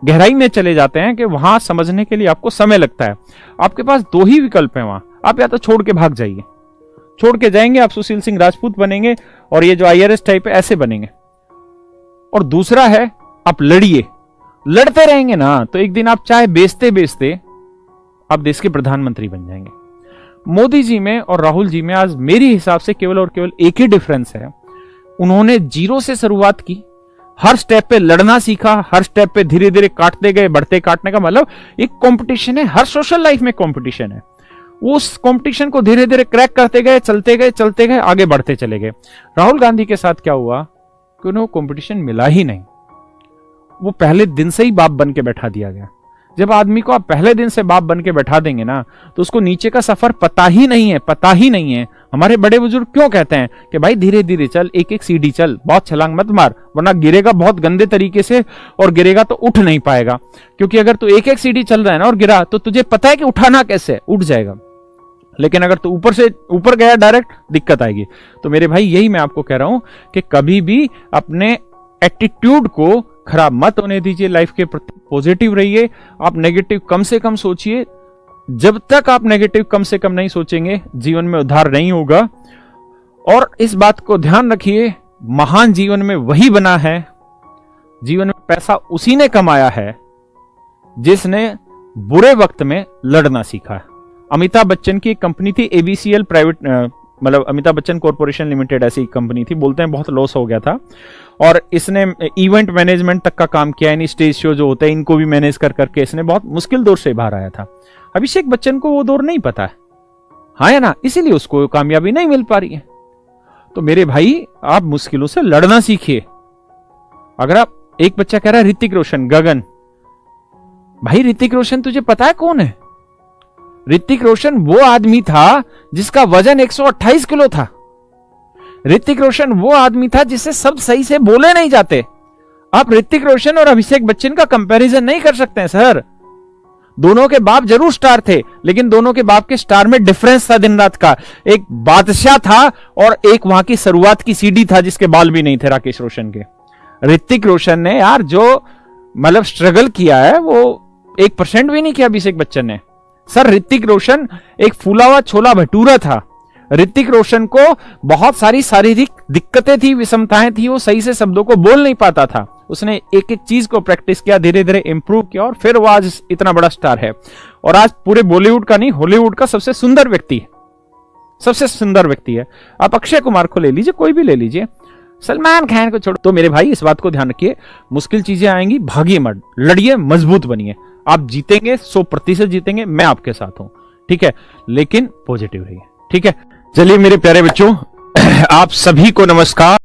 गहराई में चले जाते हैं कि वहां समझने के लिए आपको समय लगता है। आपके पास दो ही विकल्प हैं वहां, आप या तो छोड़ के भाग जाइए, छोड़ के जाएंगे आप सुशील सिंह राजपूत बनेंगे और ये जो IRS टाइप है ऐसे बनेंगे, और दूसरा है आप लड़िए। लड़ते रहेंगे ना तो एक दिन आप चाहे बेचते बेचते आप देश के प्रधानमंत्री बन जाएंगे। मोदी जी में और राहुल जी में आज मेरे हिसाब से केवल और केवल एक ही डिफरेंस है, उन्होंने जीरो से शुरुआत की, हर स्टेप पे लड़ना सीखा, हर स्टेप पे धीरे धीरे काटते गए, बढ़ते काटने का मतलब एक कंपटीशन है, हर सोशल लाइफ में कंपटीशन है। उस कंपटीशन को धीरे धीरे क्रैक करते गए, चलते गए, आगे बढ़ते चले गए। राहुल गांधी के साथ क्या हुआ कि उन्हें कंपटीशन मिला ही नहीं, वो पहले दिन से ही बाप बन के बैठा दिया गया। जब आदमी को आप पहले दिन से बाप बन के बैठा देंगे ना तो उसको नीचे का सफर पता ही नहीं है। हमारे बड़े बुजुर्ग क्यों कहते हैं कि भाई धीरे धीरे चल, एक एक सीढ़ी चल, बहुत छलांग मत मार, वरना गिरेगा बहुत गंदे तरीके से, और गिरेगा तो उठ नहीं पाएगा। क्योंकि अगर तू एक एक सीढ़ी चल रहा है ना और गिरा तो तुझे पता है कि उठाना कैसे, उठ जाएगा। लेकिन अगर तू ऊपर से ऊपर गया डायरेक्ट, दिक्कत आएगी। तो मेरे भाई यही मैं आपको कह रहा हूं कि कभी भी अपने एटीट्यूड को खराब मत होने दीजिए, लाइफ के प्रति पॉजिटिव रहिए। आप नेगेटिव कम से कम सोचिए। जब तक आप नेगेटिव कम से कम नहीं सोचेंगे जीवन में उद्धार नहीं होगा। और इस बात को ध्यान रखिए, महान जीवन में वही बना है, जीवन में पैसा उसी ने कमाया है जिसने बुरे वक्त में लड़ना सीखा है। अमिताभ बच्चन की एक कंपनी थी ABCL प्राइवेट, मतलब अमिताभ बच्चन कॉर्पोरेशन लिमिटेड ऐसी कंपनी थी, बोलते हैं बहुत लॉस हो गया था। और इसने इवेंट मैनेजमेंट तक का काम किया, यानी स्टेज शो जो होते हैं इनको भी मैनेज कर करके इसने बहुत मुश्किल दौर से बाहर आया था। अभिषेक बच्चन को वो दौर नहीं पता है, हाँ या ना, इसीलिए उसको कामयाबी नहीं मिल पा रही है। तो मेरे भाई आप मुश्किलों से लड़ना सीखिए। अगर आप, एक बच्चा कह रहा है ऋतिक रोशन, गगन, भाई ऋतिक रोशन तुझे पता है कौन है? ऋतिक रोशन वो आदमी था जिसका वजन 128 किलो था। ऋतिक रोशन वो आदमी था जिससे सब सही से बोले नहीं जाते। आप ऋतिक रोशन और अभिषेक बच्चन का कंपैरिजन नहीं कर सकते हैं सर। दोनों के बाप जरूर स्टार थे, लेकिन दोनों के बाप के स्टार में डिफरेंस था दिन रात का। एक बादशाह था और एक वहां की शुरुआत की सीढ़ी था जिसके बाल भी नहीं थे राकेश रोशन के। ऋतिक रोशन ने यार जो मतलब स्ट्रगल किया है वो 1% भी नहीं किया अभिषेक बच्चन ने। सर ऋतिक रोशन एक फूला हुआ छोला भटूरा था। ऋतिक रोशन को बहुत सारी शारीरिक दिक्कतें थी, विषमताएं थी, वो सही से शब्दों को बोल नहीं पाता था। उसने एक एक चीज को प्रैक्टिस किया, धीरे धीरे इंप्रूव किया और फिर वो आज इतना बड़ा स्टार है। और आज पूरे बॉलीवुड का नहीं, हॉलीवुड का सबसे सुंदर व्यक्ति है, सबसे सुंदर व्यक्ति है। आप अक्षय कुमार को ले लीजिए, कोई भी ले लीजिए, सलमान खान को छोड़ो। तो मेरे भाई इस बात को ध्यान रखिए, मुश्किल चीजें आएंगी, भागिए मत, लड़िए, मजबूत बनिए। आप जीतेंगे, 100% जीतेंगे, मैं आपके साथ हूं, ठीक है, लेकिन पॉजिटिव रहिए, ठीक है। चलिए मेरे प्यारे बच्चों, आप सभी को नमस्कार।